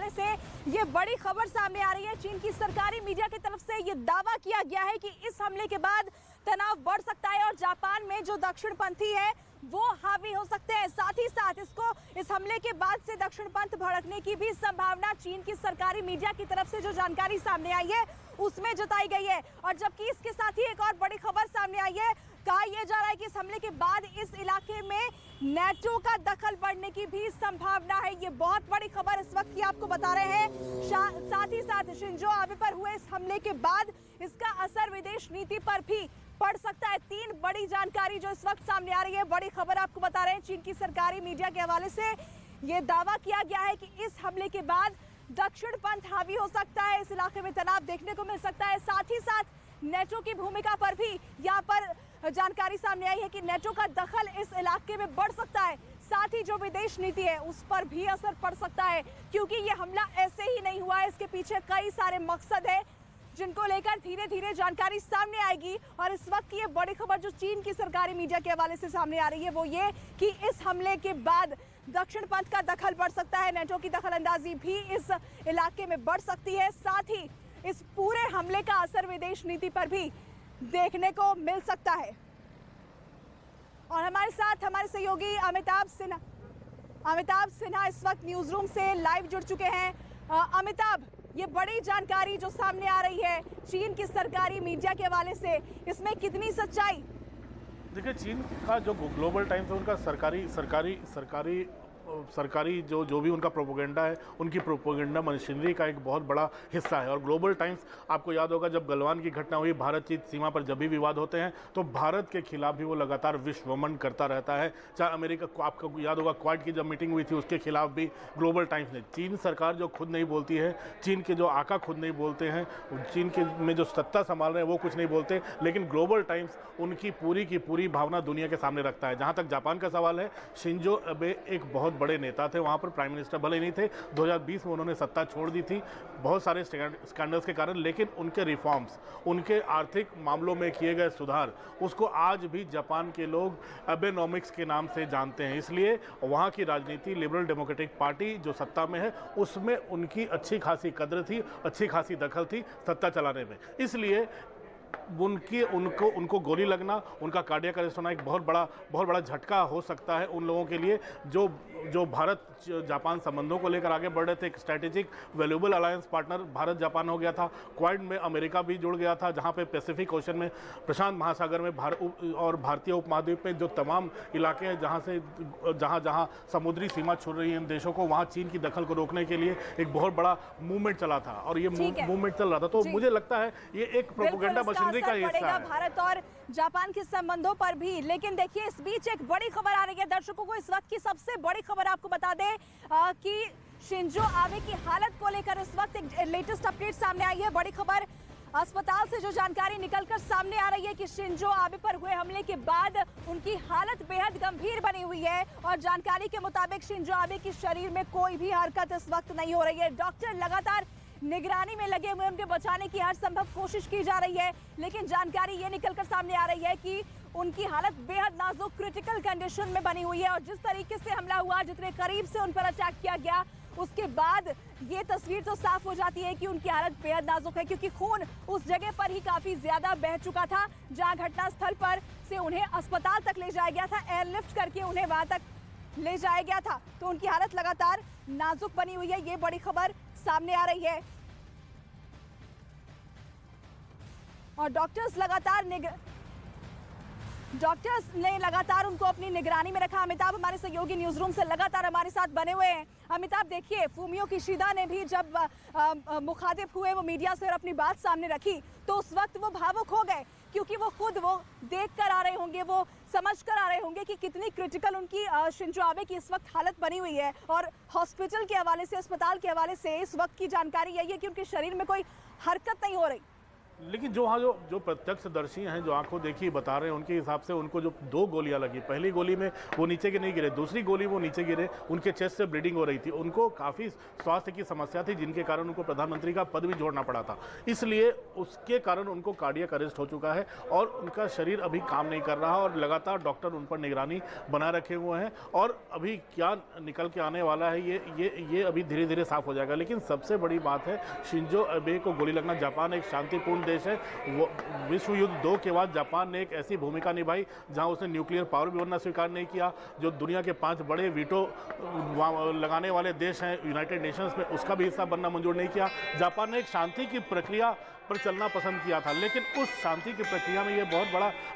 हवाले से ये बड़ी खबर सामने आ रही है। चीन की सरकारी मीडिया की तरफ से ये दावा किया गया है कि इस हमले के बाद तनाव बढ़ सकता है और जापान में जो दक्षिणपंथी है वो हावी हो सकते हैं। साथ ही साथ इस हमले के बाद से दक्षिणपंथ भड़कने की भी संभावना चीन की सरकारी मीडिया की तरफ से जो जानकारी सामने आई है उसमें जताई गई है। और जबकि इसके साथ ही एक और बड़ी खबर सामने आई है, कहा यह जा रहा है कि इस हमले के बाद इस इलाके में नेटो का दखल बढ़ने की भी संभावना है। ये बहुत बड़ी खबर इस वक्त की आपको बता रहे हैं। साथ ही साथ शिंजो आबे पर हुए इस हमले के बाद इसका असर विदेश नीति पर भी पड़ सकता है। तीन बड़ी जानकारी जो इस वक्त सामने आ रही है, बड़ी खबर आपको बता रहे हैं। चीन की सरकारी मीडिया के हवाले से यह दावा किया गया है कि इस हमले के बाद दक्षिणपंथ हावी हो सकता है, इस इलाके में तनाव देखने को मिल सकता है। साथ ही साथ नेटो की भूमिका पर भी यहाँ पर जानकारी सामने आई है कि नेटो का दखल इस इलाके में बढ़ सकता है। साथ ही जो विदेश नीति है उस पर भी असर पड़ सकता है, क्योंकि ये हमला ऐसे ही नहीं हुआ है, इसके पीछे कई सारे मकसद है जिनको लेकर धीरे धीरे जानकारी सामने आएगी। और इस वक्त ये बड़ी खबर जो चीन की सरकारी मीडिया के हवाले से सामने आ रही है वो ये कि इस हमले के बाद दक्षिणपंथ का दखल बढ़ सकता है, नेटो की दखलंदाजी भी इस इलाके में बढ़ सकती है। साथ ही इस पूरे हमले का असर विदेश नीति पर भी देखने को मिल सकता है। और हमारे साथ हमारे सहयोगी अमिताभ सिन्हा इस वक्त न्यूज रूम से लाइव जुड़ चुके हैं। अमिताभ, ये बड़ी जानकारी जो सामने आ रही है चीन की सरकारी मीडिया के हवाले से, इसमें कितनी सच्चाई? देखिए, चीन का जो ग्लोबल टाइम्स है उनका सरकारी जो भी उनका प्रोपोगेंडा है, उनकी प्रोपोगेंडा मशीनरी का एक बहुत बड़ा हिस्सा है। और ग्लोबल टाइम्स, आपको याद होगा जब गलवान की घटना हुई, भारत चीन सीमा पर जब भी विवाद होते हैं तो भारत के खिलाफ भी वो लगातार विश्वमन करता रहता है। चाहे अमेरिका को, आपको याद होगा क्वाड की जब मीटिंग हुई थी उसके खिलाफ भी ग्लोबल टाइम्स ने, चीन सरकार जो खुद नहीं बोलती है, चीन के जो आका खुद नहीं बोलते हैं, चीन के में जो सत्ता संभाल रहे हैं वो कुछ नहीं बोलते, लेकिन ग्लोबल टाइम्स उनकी पूरी की पूरी भावना दुनिया के सामने रखता है। जहाँ तक जापान का सवाल है, शिंजो आबे एक बहुत बड़े नेता थे, वहां पर प्राइम मिनिस्टर भले नहीं थे, 2020 में उन्होंने सत्ता छोड़ दी थी बहुत सारे स्कैंडल्स के कारण, लेकिन उनके रिफॉर्म्स, उनके आर्थिक मामलों में किए गए सुधार, उसको आज भी जापान के लोग एबेनॉमिक्स के नाम से जानते हैं। इसलिए वहां की राजनीति, लिबरल डेमोक्रेटिक पार्टी जो सत्ता में है, उसमें उनकी अच्छी खासी कद्र थी, अच्छी खासी दखल थी सत्ता चलाने में। इसलिए उनको गोली लगना, उनका कार्डियक अरेस्ट होना एक बहुत बड़ा झटका हो सकता है उन लोगों के लिए जो भारत जापान संबंधों को लेकर आगे बढ़ रहे थे। एक strategic valuable alliance partner Bharat Japan हो गया था, क्वाड में अमेरिका भी जुड़ गया था, जहां पे पैसिफिक ओशन में, प्रशांत महासागर में और भारतीय उपमहाद्वीप में जो तमाम इलाके हैं जहां समुद्री सीमा छू रही है इन देशों को, वहां चीन की दखल को रोकने के लिए एक बहुत बड़ा मूवमेंट चला था और ये मूवमेंट चल रहा था। तो मुझे लगता है ये एक प्रोपेगेंडा मशीनरी का हिस्सा है भारत और जापान के संबंधों पर भी। लेकिन देखिए, इस बीच एक बड़ी खबर आ रही है दर्शकों को, इस वक्त की सबसे बड़ी खबर आपको बता दें कि शिंजो आबे की हालत को लेकर इस वक्त एक लेटेस्ट अपडेट सामने आई है। बड़ी खबर अस्पताल से जो जानकारी निकलकर सामने आ रही है कि शिंजो आबे पर हुए हमले के बाद उनकी हालत बेहद गंभीर बनी हुई है और जानकारी के मुताबिक शिंजो आबे की शरीर में कोई भी हरकत इस वक्त नहीं हो रही है। डॉक्टर लगातार निगरानी में लगे हुए, उनके बचाने की हर संभव कोशिश की जा रही है, लेकिन जानकारी ये निकलकर सामने आ रही है कि उनकी हालत बेहद नाजुक, क्रिटिकल कंडीशन में बनी हुई है। और जिस तरीके से हमला हुआ, जितने करीब से उन पर अटैक किया गया, उसके बाद ये तस्वीर तो साफ हो जाती है कि उनकी हालत बेहद नाजुक है, क्योंकि खून उस जगह पर ही काफी ज्यादा बह चुका था जहां घटनास्थल पर से उन्हें अस्पताल तक ले जाया गया था, एयरलिफ्ट करके उन्हें वहां तक ले जाया गया था। तो उनकी हालत लगातार नाजुक बनी हुई है, ये बड़ी खबर सामने आ रही है। और डॉक्टर्स ने लगातार उनको अपनी निगरानी में रखा। अमिताभ हमारे सहयोगी न्यूज रूम से लगातार हमारे साथ बने हुए हैं। अमिताभ, देखिए, फूमियो किशिदा ने भी जब मुखातिब हुए वो मीडिया से और अपनी बात सामने रखी तो उस वक्त वो भावुक हो गए, क्योंकि वो खुद देख कर आ रहे होंगे, वो समझ कर आ रहे होंगे कि कितनी क्रिटिकल उनकी शिंजो आबे की इस वक्त हालत बनी हुई है। और हॉस्पिटल के हवाले से, अस्पताल के हवाले से इस वक्त की जानकारी यही है कि उनके शरीर में कोई हरकत नहीं हो रही। लेकिन जो वहाँ जो प्रत्यक्षदर्शी हैं, जो आंखों देखी बता रहे हैं, उनके हिसाब से उनको जो 2 गोलियां लगी, पहली गोली में वो नीचे के नहीं गिरे, दूसरी गोली वो नीचे गिरे, उनके चेस्ट से ब्लीडिंग हो रही थी, उनको काफ़ी स्वास्थ्य की समस्या थी, जिनके कारण उनको प्रधानमंत्री का पद भी छोड़ना पड़ा था। इसलिए उसके कारण उनको कार्डियक अरेस्ट हो चुका है और उनका शरीर अभी काम नहीं कर रहा और लगातार डॉक्टर उन पर निगरानी बनाए रखे हुए हैं और अभी क्या निकल के आने वाला है ये अभी धीरे धीरे साफ हो जाएगा। लेकिन सबसे बड़ी बात है, शिंजो अबे को गोली लगना। जापान एक शांतिपूर्ण देश है। विश्व युद्ध 2 के बाद जापान ने एक ऐसी भूमिका निभाई जहां उसने न्यूक्लियर पावर भी बनना स्वीकार नहीं किया। जो दुनिया के 5 बड़े वीटो लगाने वाले देश हैं यूनाइटेड नेशंस में, उसका भी हिस्सा बनना मंजूर नहीं किया। जापान ने एक शांति की प्रक्रिया पर चलना पसंद किया था, लेकिन उस शांति की प्रक्रिया में ये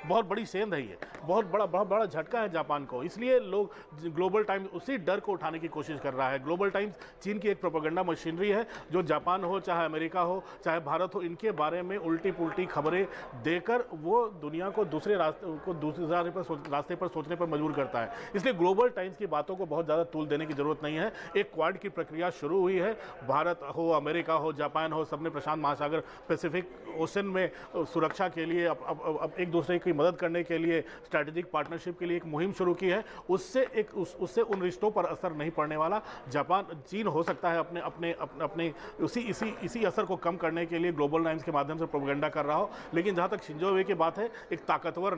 बहुत बड़ी सेंध है, ये बहुत बड़ा झटका है जापान को। इसलिए लोग, ग्लोबल टाइम्स उसी डर को उठाने की कोशिश कर रहा है। ग्लोबल टाइम्स चीन की एक प्रोपेगेंडा मशीनरी है जो जापान हो, चाहे अमेरिका हो, चाहे भारत हो, इनके बारे में उल्टी पुल्टी खबरें देकर वो दुनिया को दूसरे रास्ते पर सोचने पर मजबूर करता है। इसलिए ग्लोबल टाइम्स की बातों को बहुत ज़्यादा तूल देने की जरूरत नहीं है। एक क्वाड की प्रक्रिया शुरू हुई है। भारत हो, अमेरिका हो, जापान हो, सबने प्रशांत महासागर पैसिफिक ओशन में सुरक्षा के लिए अब एक दूसरे की मदद करने के लिए, स्ट्रैटेजिक पार्टनरशिप के लिए एक मुहिम शुरू की है। उससे उन रिश्तों पर असर नहीं पड़ने वाला। चीन हो सकता है अपने इसी असर को कम करने के लिए ग्लोबल टाइम्स के माध्यम से प्रोपेगेंडा कर रहा हो। लेकिन जहां तक शिंजो अबे की बात है, एक ताकतवर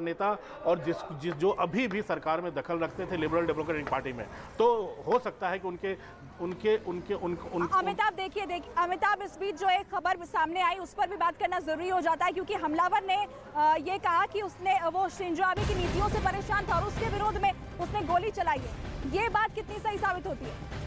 नेता और जो अभी भी सरकार में दखल रखते थे लिबरल डेमोक्रेटिक पार्टी में, तो हो सकता है कि अमिताभ देखिए अमिताभ, इस बीच जो एक खबर सामने आई उस पर भी बात करना जरूरी हो जाता है, क्योंकि हमलावर ने ये कहा कि वो शिंजो अबे की नीतियों से परेशान था और उसके विरोध में उसने गोली चलाई है। ये बात कितनी सही साबित होती है?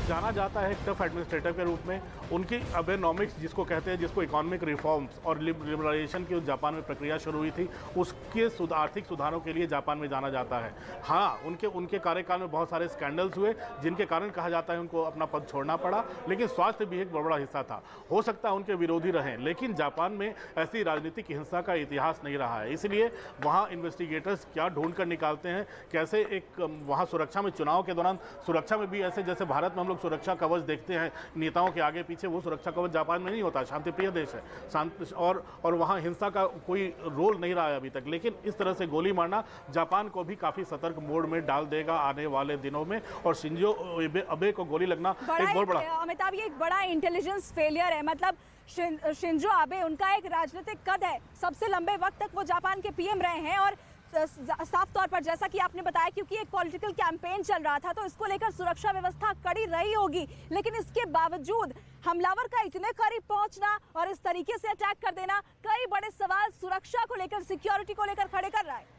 जाना जाता है एक टफ एडमिनिस्ट्रेटर के रूप में। उनकी अबेनॉमिक्स जिसको कहते हैं, जिसको इकोनॉमिक रिफॉर्म्स और लिबरलाइजेशन की जापान में प्रक्रिया शुरू हुई थी, उसके आर्थिक सुधारों के लिए जापान में जाना जाता है। हाँ, उनके कार्यकाल में बहुत सारे स्कैंडल्स हुए जिनके कारण कहा जाता है उनको अपना पद छोड़ना पड़ा, लेकिन स्वास्थ्य भी एक बड़ा हिस्सा था। हो सकता है उनके विरोधी रहें, लेकिन जापान में ऐसी राजनीतिक हिंसा का इतिहास नहीं रहा है। इसलिए वहाँ इन्वेस्टिगेटर्स क्या ढूंढ कर निकालते हैं, कैसे एक वहाँ सुरक्षा में, चुनाव के दौरान सुरक्षा में भी ऐसे जैसे भारत में हम लोग सुरक्षा कवच देखते हैं नेताओं के आगे पीछे, वो सुरक्षा कवच जापान में नहीं होता। शांतिप्रिय देश है, शांत और वहाँ हिंसा का कोई रोल नहीं रहा है अभी तक। लेकिन इस तरह से गोली मारना जापान को भी काफी सतर्क मोड में डाल देगा आने वाले दिनों में। और शिंजो अबे को गोली लगना एक बहुत बड़ा, अमिताभ, ये एक बड़ा इंटेलिजेंस फेलियर है। मतलब शिंजो अबे, उनका एक राजनीतिक कद है, सबसे लंबे वक्त तक वो जापान के पीएम रहे हैं और साफ तौर पर, जैसा कि आपने बताया, क्योंकि एक पॉलिटिकल कैंपेन चल रहा था तो इसको लेकर सुरक्षा व्यवस्था कड़ी रही होगी, लेकिन इसके बावजूद हमलावर का इतने करीब पहुंचना और इस तरीके से अटैक कर देना कई बड़े सवाल सुरक्षा को लेकर, सिक्योरिटी को लेकर खड़े कर रहा है।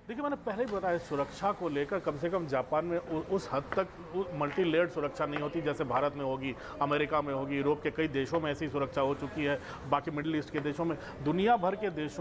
देखिए, मैंने पहले ही बताया, सुरक्षा को लेकर कम से कम जापान में उस हद तक मल्टी लेयर्ड सुरक्षा नहीं होती जैसे भारत में होगी, अमेरिका में होगी, यूरोप के कई देशों में ऐसी सुरक्षा हो चुकी है, बाकी मिडिल ईस्ट के देशों में। दुनिया भर के देश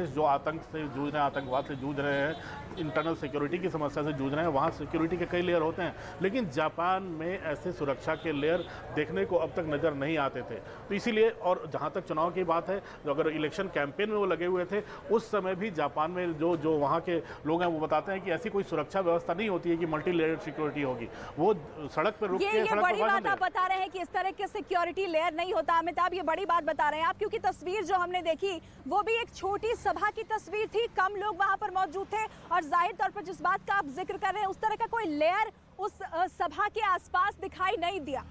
जो आतंक से जूझ रहे हैं, आतंकवाद से जूझ रहे हैं, इंटरनल सिक्योरिटी की समस्या से जूझ रहे हैं, वहाँ सिक्योरिटी के कई लेयर होते हैं। लेकिन जापान में ऐसे सुरक्षा के लेयर देखने को अब तक नज़र नहीं आते थे। तो इसीलिए, और जहाँ तक चुनाव की बात है, जो अगर इलेक्शन कैंपेन में वो लगे हुए थे, उस समय भी जापान में जो वहाँ के लोग हैं वो बताते हैं कि ऐसी कोई सुरक्षा व्यवस्था नहीं होती है कि मल्टी लेयर्ड सिक्योरिटी होगी। वो सड़क पर रुक के ये बड़ी बात आप बता रहे हैं कि इस तरह के सिक्योरिटी लेयर नहीं होता। अमिताभ, ये बड़ी बात बता रहे हैं आप, क्योंकि तस्वीर जो हमने देखी वो भी एक छोटी सभा की तस्वीर थी, कम लोग वहां पर मौजूद थे और जाहिर तौर पर जिस बात का आप जिक्र कर रहे हैं, उस तरह का कोई लेयर उस सभा के आसपास दिखाई नहीं दिया।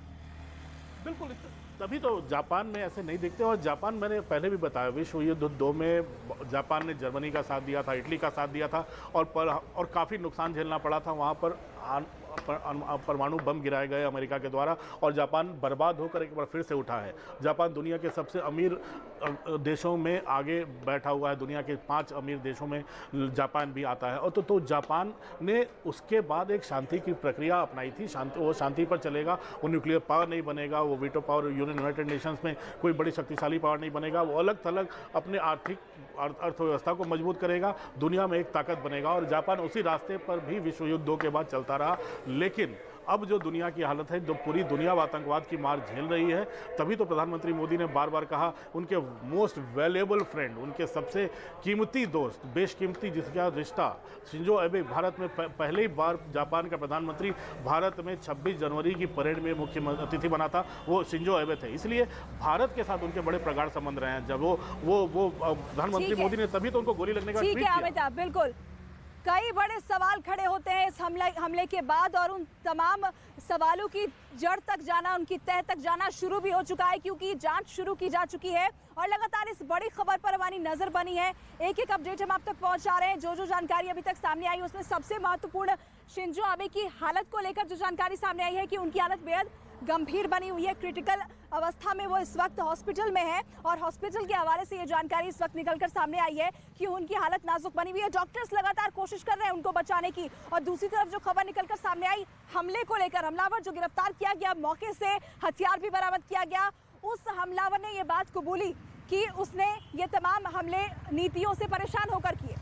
बिल्कुल, तभी तो जापान में ऐसे नहीं दिखते। और जापान, मैंने पहले भी बताया, विश्व युद्ध 2 में जापान ने जर्मनी का साथ दिया था, इटली का साथ दिया था और काफ़ी नुकसान झेलना पड़ा था। वहाँ पर परमाणु बम गिराए गए अमेरिका के द्वारा और जापान बर्बाद होकर एक बार फिर से उठा है। जापान दुनिया के सबसे अमीर देशों में आगे बैठा हुआ है, दुनिया के 5 अमीर देशों में जापान भी आता है। और तो जापान ने उसके बाद एक शांति की प्रक्रिया अपनाई थी। वो शांति पर चलेगा, वो न्यूक्लियर पावर नहीं बनेगा, वो वीटो पावर यूनाइटेड नेशंस में कोई बड़ी शक्तिशाली पावर नहीं बनेगा, वो अलग थलग अपने आर्थिक अर्थव्यवस्था को मजबूत करेगा, दुनिया में एक ताकत बनेगा। और जापान उसी रास्ते पर भी विश्व युद्ध 2 के बाद चलता रहा। लेकिन अब जो दुनिया की हालत है, जो पूरी दुनिया आतंकवाद की मार झेल रही है, तभी तो प्रधानमंत्री मोदी ने बार बार कहा उनके मोस्ट वैल्यूएबल फ्रेंड, उनके सबसे कीमती दोस्त, बेशकीमती जिसका रिश्ता शिंजो अबे, भारत में पहली बार जापान का प्रधानमंत्री भारत में 26 जनवरी की परेड में मुख्य अतिथि बना था, वो शिंजो अबे थे। इसलिए भारत के साथ उनके बड़े प्रगाढ़ संबंध रहे हैं। जब वो प्रधानमंत्री मोदी ने तभी तो उनको गोली लगने का ट्वीट किया। बिल्कुल, कई बड़े सवाल खड़े होते हैं इस हमले के बाद, और उन तमाम सवालों की जड़ तक जाना, उनकी तह तक जाना शुरू भी हो चुका है, क्योंकि जांच शुरू की जा चुकी है और लगातार इस बड़ी खबर पर हमारी नजर बनी है। एक एक अपडेट हम आप तक पहुंचा रहे हैं। जो जानकारी अभी तक सामने आई उसमें सबसे महत्वपूर्ण शिंजो आबे की हालत को लेकर जो जानकारी सामने आई है कि उनकी हालत बेहद गंभीर बनी हुई है, क्रिटिकल अवस्था में वो इस वक्त हॉस्पिटल में है, और हॉस्पिटल के हवाले से ये जानकारी इस वक्त निकलकर सामने आई है कि उनकी हालत नाजुक बनी हुई है। डॉक्टर्स लगातार कोशिश कर रहे हैं उनको बचाने की, और दूसरी तरफ जो खबर निकलकर सामने आई हमले को लेकर, हमलावर जो गिरफ्तार किया गया, मौके से हथियार भी बरामद किया गया, उस हमलावर ने ये बात कबूली कि उसने ये तमाम हमले नीतियों से परेशान होकर किए।